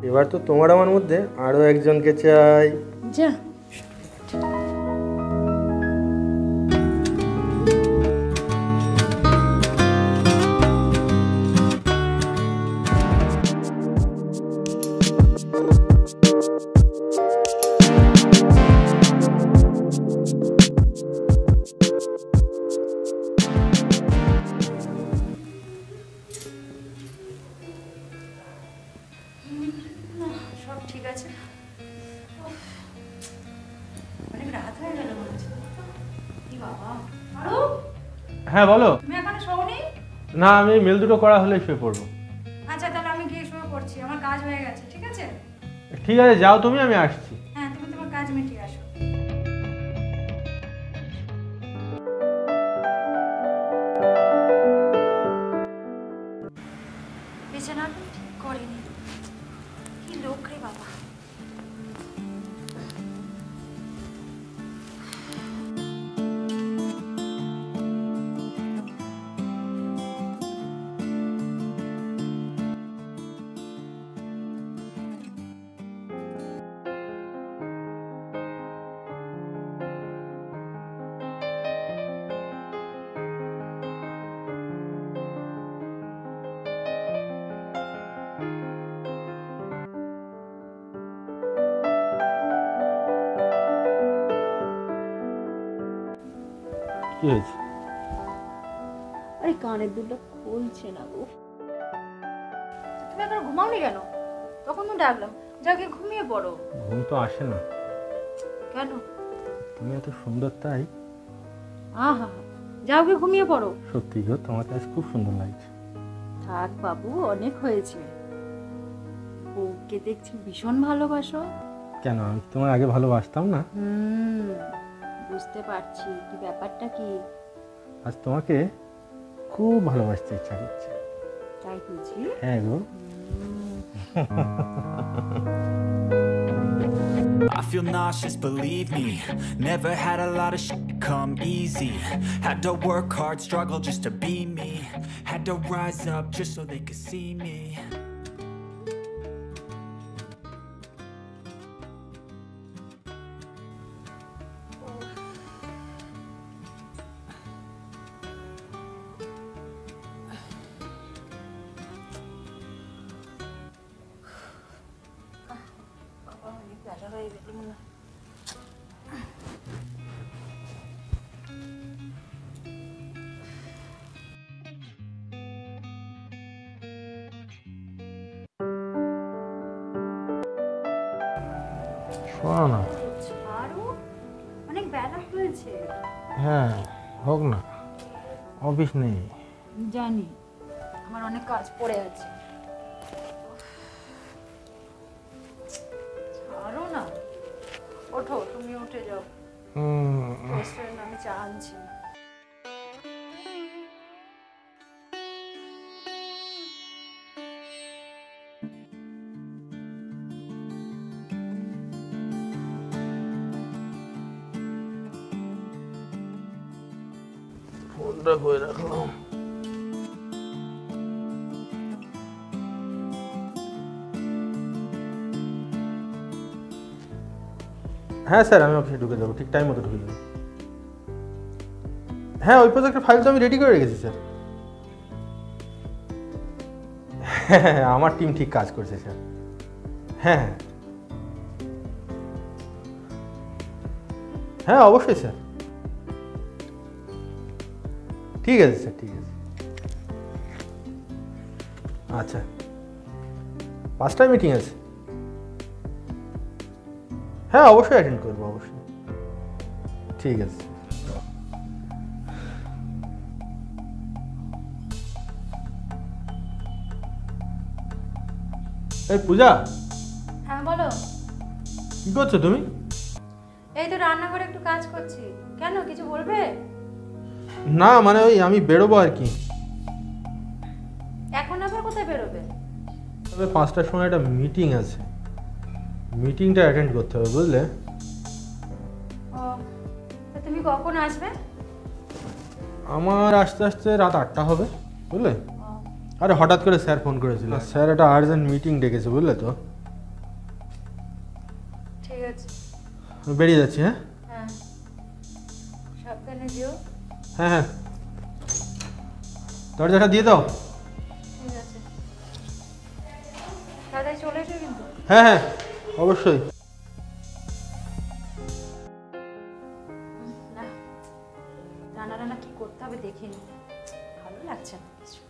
এবার তো তোমার আমার মধ্যে আরো একজনকে চাই। যা সব ঠিক আছে। অনেক রাত হয়ে গেল মনে হচ্ছে। কি বাবা আরো হ্যাঁ বলো। তুমি এখনো শোনি? না, আমি মেল দুটো করা হলে শুয়ে পড়বো। আচ্ছা তাহলে আমি গিয়ে শুয়ে পড়ছি, আমার কাজ হয়ে গেছে। ঠিক আছে ঠিক আছে, যাও তুমি, আমি আসছি। হ্যাঁ, তুমি তোমার কাজ মিটিয়ে আসো। বিছানাটা ঠিক করিনি, কি লোক রে বাবা। কি হয়েছে? আরে কানের দুলটা খুলছে না গো। তুমি এখন ঘুমাওনি কেন? তখন তো ডাকলাম, যাও গিয়ে ঘুমিয়ে পড়ো। ঘুম তো আসে না। কেন? তুমি এত সুন্দর তাই। আহা, যাও গিয়ে ঘুমিয়ে পড়ো। সত্যি গো, তোমাকে আজ খুব সুন্দর লাগছে। থাক বাবু, অনেক হয়েছে। ওকে দেখছি ভীষণ ভালোবাসো। কেন, আমি কি তোমার আগে ভালোবাসতাম না? বুঝতে পারছি, কি ব্যাপারটা কি? আজ তোমাকে খুব ভালোবাসতে ইচ্ছা করছে। তাই বুঝি? হ্যাঁ গো। I feel nauseous, believe me. Never had a lot of shit come easy. Had to work hard, struggle just to be me. Had to rise up just so they could see me. শোনো না। আরো অনেক বেলা হয়েছে। হ্যাঁ হোক না, office নেই। জানি, আমার অনেক কাজ পড়ে আছে। ছাড়ো না, ওঠো, তুমি উঠে যাও। রেস্টুরেন্ট আমি চা আনছি। ফোনটা কই রাখলাম? হ্যাঁ স্যার, আমি অফিসে ঢুকে যাবো, ঠিক টাইম মতো ঢুকে যাবো। হ্যাঁ, ওই প্রজেক্টের ফাইল তো আমি রেডি করে রেখেছি স্যার। হ্যাঁ, আমার টিম ঠিক কাজ করছে স্যার। হ্যাঁ হ্যাঁ হ্যাঁ, অবশ্যই স্যার। ঠিক আছে স্যার, ঠিক আছে। আচ্ছা, 5টায় মিটিং আছে। হ্যাঁ অবশ্যই অ্যাটেন্ড করবো, অবশ্যই। ঠিক আছে। এই পূজা, হ্যাঁ বলো। কি করছো তুমি? এই তো রান্নাঘরে একটু কাজ করছি। কেন, কিছু বলবে? না মানে ওই আমি বেরোবো আর কি। এখন আবার কোথায় বেরোবে? তবে 5টার সময় একটা মিটিং আছে, মিটিংটা অ্যাটেন্ড করতে হবে বুঝলে। ও, তা তুমি কখন আসবে? আমার আস্তে আস্তে রাত 8টা হবে বুঝলে। আরে হঠাৎ করে স্যার ফোন করেছিল, স্যার একটা আর্জেন্ট মিটিং ডেকেছে বুঝলে তো। আছে। আমি বেরিয়ে যাচ্ছি। হ্যাঁ হ্যাঁ, সাবধানে যেও। হ্যাঁ হ্যাঁ, দরজাটা দিয়ে দাও। ঠিক আছে, তাড়াতাড়ি চলে এসো কিন্তু। হ্যাঁ হ্যাঁ অবশ্যই। না, রান্না রান্না কি করতে হবে দেখে নি, ভালো লাগছে না কিছু।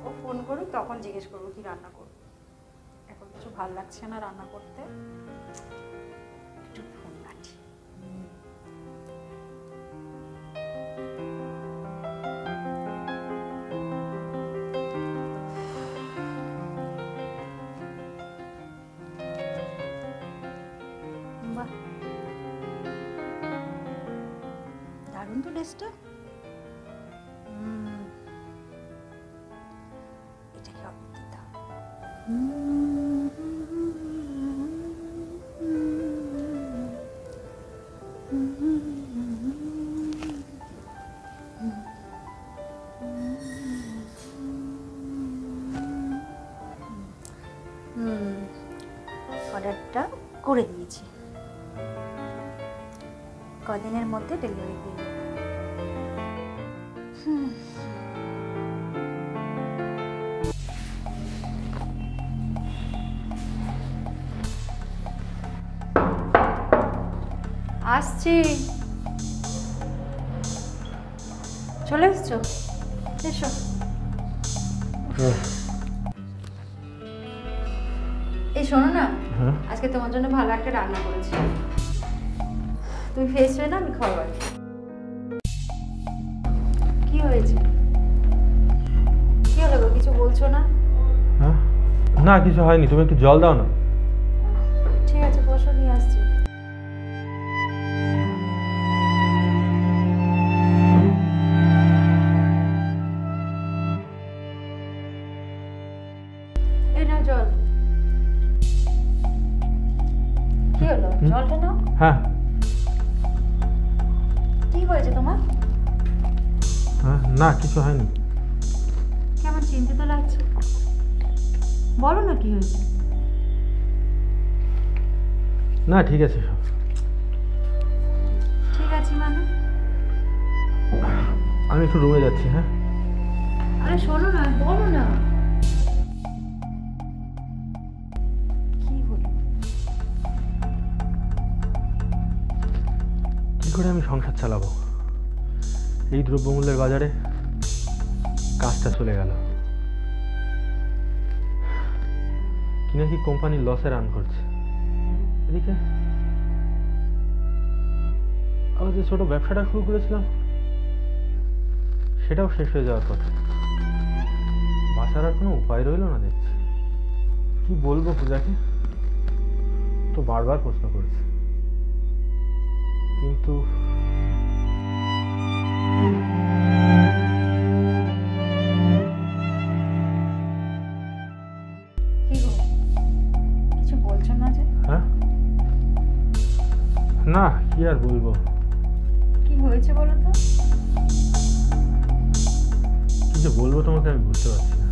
ও ফোন করুক, তখন জিজ্ঞেস করবো কি রান্না করবো। এখন কিছু ভালো লাগছে না রান্না করতে, একটু ফোন কাটি। বাহ, দারুণ তো ড্রেসটা। এটাকে অর্ডার দিতে হবে। অর্ডারটা করে দিয়েছি, কদিনের মধ্যে ডেলিভারি দিয়ে দেবো। আসছি, চলে এসছো? এসো। এই শোনো না, হ্যাঁ আজকে তোমার জন্য ভালো একটা রান্না করেছি, তুমি ফ্রেশ হয়ে না, আমি খাবার। কি হয়েছে? কি হলো গো, কিছু বলছো না? হ্যাঁ, না কিছু হয়নি, তুমি একটু জল দাও না। ঠিক আছে, বসো, নিয়ে আসছি। এই নাও জল। কি হলো, জলটা নাও। হ্যাঁ কি হয়েছে তোমার? হ্যাঁ, না কিছু হয়নি। কেমন চিন্তিত লাগছে, বলো না কি হয়েছে। না ঠিক আছে সব। ঠিক আছে মানে? আমি একটু রুমে যাচ্ছি। হ্যাঁ আরে শোনো না, বলো না কি হলো। কি করে আমি সংসার চালাবো? এই দ্রব্যমূল্যের বাজারে কাজটা চলে গেল। কি নাকি কোম্পানি লসে রান করছে, এদিকে আবার যে ছোট ব্যবসাটা শুরু করেছিলাম সেটাও শেষ হয়ে যাওয়ার কথা। বাঁচার আর কোনো উপায় রইল না দেখছি। কি বলবো পূজাকে, তো বারবার প্রশ্ন করছে, কিন্তু কি গো, কিছু বলছো না যে? হ্যাঁ না, কি আর বলবো। কি হয়েছে বলো তো? কি যে বলবো তোমাকে আমি বুঝতে পারছি না।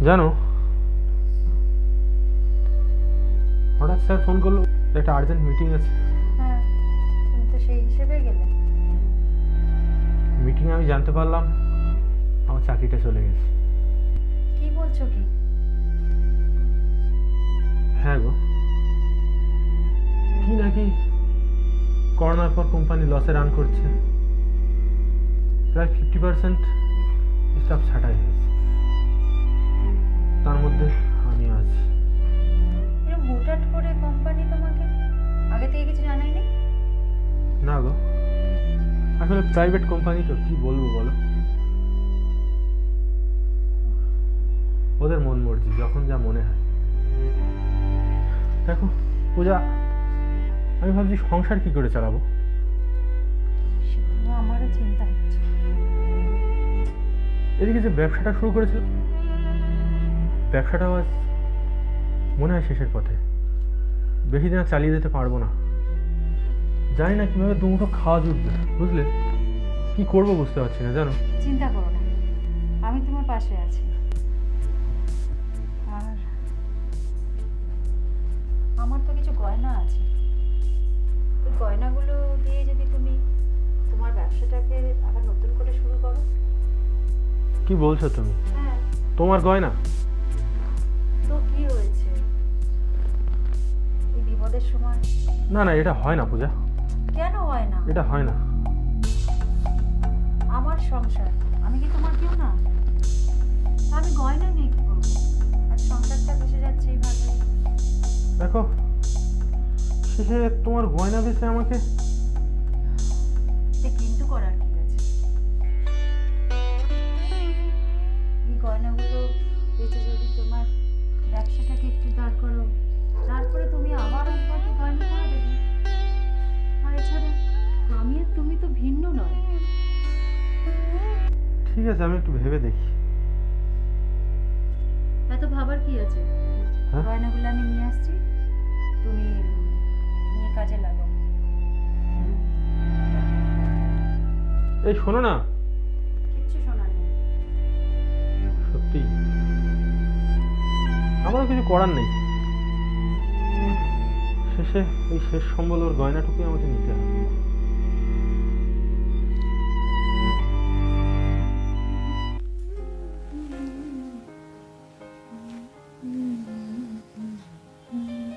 জানো, হঠাৎ স্যার ফোন করলো, একটা আর্জেন্ট মিটিং আছে। হ্যাঁ, তুমি তো সেই হিসেবে গেলে। মিটিংয়ে আমি জানতে পারলাম আমার চাকরিটা চলে গেছে। কি বলছো কি? হ্যাঁ গো, কি নাকি করোনার পর কোম্পানি লসে রান করছে, প্রায় 50% স্টাফ ছাঁটাই হয়েছে, তার মধ্যে আমিও আছি। এরকম হুটহাট করে কোম্পানি তোমাকে আগে থেকে কিছু জানায়নি? না গো, আসলে প্রাইভেট কোম্পানি তো, কি বলবো বলো, ওদের মন মর্জি, যখন যা মনে হয়। দেখো পূজা, আমি ভাবছি সংসার কি করে চালাবো। সেগুলো আমারও চিন্তা হচ্ছে। এদিকে যে ব্যবসাটা শুরু করেছিল, ব্যবসাটাও আজ মনে হয় শেষের পথে। বেশি দিন আর চালিয়ে যেতে পারবো না। জানি না কিভাবে দুমুঠো খাওয়া জুটবে, বুঝলে? কি করবো বুঝতে পারছি না, জানো। চিন্তা করো না, আমি তোমার পাশে আছি। আর আমার তো কিছু গয়না আছে, ওই গয়নাগুলো দিয়ে যদি তুমি তোমার ব্যবসাটাকে আবার নতুন করে শুরু করো। কি বলছো তুমি? হ্যাঁ, তোমার গয়না? তো কি হয়েছে এই বিপদের সময়? না না, এটা হয় না পূজা, কেন হয় না? এটা হয় না। আমার সংসার, আমি কি তোমার কেউ না? আমি গয়না নিয়ে কি করবো? আর সংসারটা বসে যাচ্ছে এইভাবে। দেখো, শেষে তোমার গয়না বেচে আমাকে এতে কিন্তু করার কি আছে? এই গয়নাগুলো বেচে যদি তোমার ব্যবসাটাকে একটু দাঁড় করো, তারপরে তুমি আবার বাকি গয়না করে দেবে। আর এছাড়া আমি আর তুমি তো ভিন্ন নয়। ঠিক আছে, আমি একটু ভেবে দেখি। এত ভাবার কি আছে? হ্যাঁ? গয়নাগুলো আমি নিয়ে আসছি, তুমি নিয়ে কাজে লাগাও। এই শোনো না, কিচ্ছু শোনার নেই। সত্যি আমারও কিছু করার নেই। শেষে এই শেষ সম্বল ওর গয়নাটুকুই আমাকে নিতে হবে।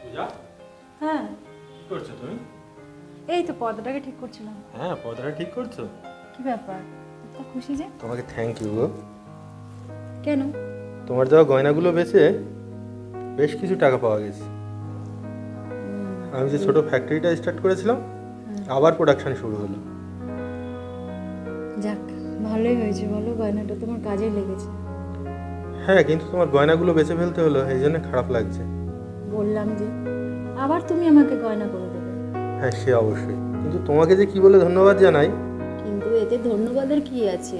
পূজা, হ্যাঁ, কি করছো তুমি? এই তো পর্দাটাকে ঠিক করছিলাম। হ্যাঁ, পর্দাটা ঠিক করছো? কি ব্যাপার, এত খুশি যে? তোমাকে থ্যাংক ইউ গো। কেন? তোমার দেওয়া গয়নাগুলো বেচে বেশ কিছু টাকা পাওয়া গেছে। আমি যে ছোট ফ্যাক্টরিটা স্টার্ট করেছিলাম, আবার প্রোডাকশন শুরু হলো। যাক, ভালোই হয়েছে বলো, গয়নাটা তোমার কাজে লেগেছে। হ্যাঁ, কিন্তু তোমার গয়নাগুলো বেচে ফেলতে হলো, এই জন্য খারাপ লাগছে। বললাম যে আবার তুমি আমাকে গয়না করে দেবে। হ্যাঁ, সে অবশ্যই, কিন্তু তোমাকে যে কি বলে ধন্যবাদ জানাই। কিন্তু এতে ধন্যবাদের কি আছে?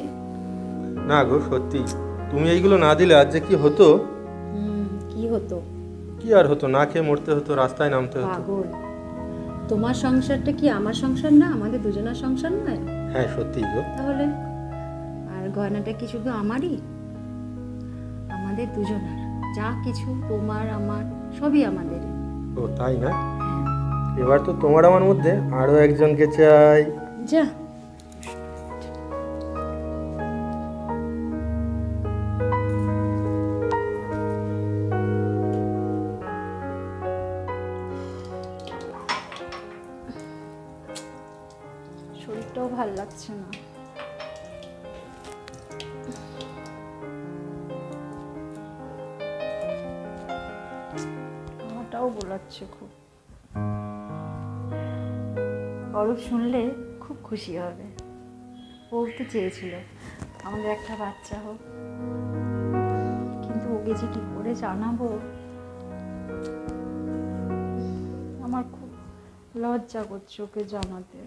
না গো, সত্যি তুমি এইগুলো না দিলে আজ যে কি হতো। কি হতো? কি আর হতো, না খেয়ে মরতে হতো, রাস্তায় নামতে হতো। পাগল, তোমার সংসারটা কি আমার সংসার না? আমাদের দুজনের সংসার নয়? হ্যাঁ সত্যি গো। তাহলে আর গয়নাটা কি শুধু আমারই? আমাদের দুজনের যা কিছু, তোমার আমার সবই আমাদের। ও তাই না? এবার তো তোমার আমার মধ্যে আরো একজনকে চাই। যা, শরীরটাও ভাল লাগছে না। আমারটাও বোলাচ্ছে খুব। অরূপ শুনলে খুব খুশি হবে। ও তো চেয়েছিল আমাদের একটা বাচ্চা হোক, কিন্তু ওকে যে কি করে জানাবো, আমার খুব লজ্জা করছে ওকে জানাতে।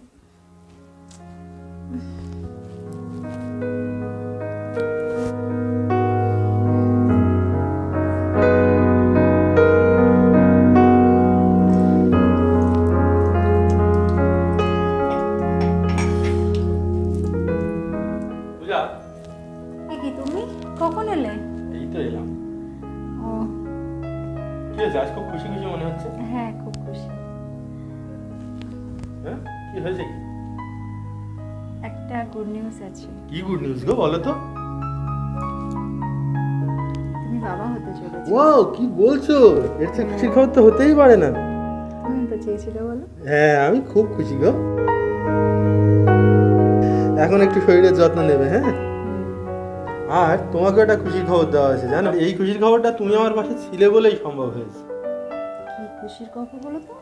পূজা, কি তুমি কখন এলে? এই তো এলাম। ও কি হয়েছে, আজ খুব খুশি খুশি মনে হচ্ছে? হ্যাঁ, খুব খুশি। হ্যাঁ, কি হয়েছে? কি একটা গুড নিউজ আছে। কি গুড নিউজ গো, বলো তো। তুমি বাবা হতে চলেছো। ওয়াও, কি বলছো? এর চেয়ে খুশির খবর তো হতেই পারে না। তুমি তো চেয়েছিলে বলো। হ্যাঁ, আমি খুব খুশি গো। এখন একটু শরীরের যত্ন নেবে, হ্যাঁ? আর তোমাকে একটা খুশির খবর দেওয়া হয়েছে, জানো? এই খুশির খবরটা তুমি আমার পাশে ছিলে বলেই সম্ভব হয়েছে। কি খুশির কথা বলো তো?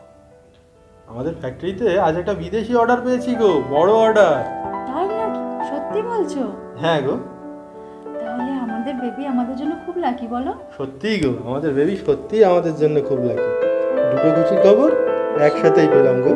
আমাদের ফ্যাক্টরিতে আজ একটা বিদেশি অর্ডার পেয়েছি গো, বড় অর্ডার। তাই নাকি? সত্যি বলছো? হ্যাঁ গো, তাহলে আমাদের বেবি আমাদের জন্য খুব লাকি বলো। সত্যিই গো, আমাদের বেবি সত্যিই আমাদের জন্য খুব লাকি। দুটো খুশির খবর একসাথেই পেলাম গো।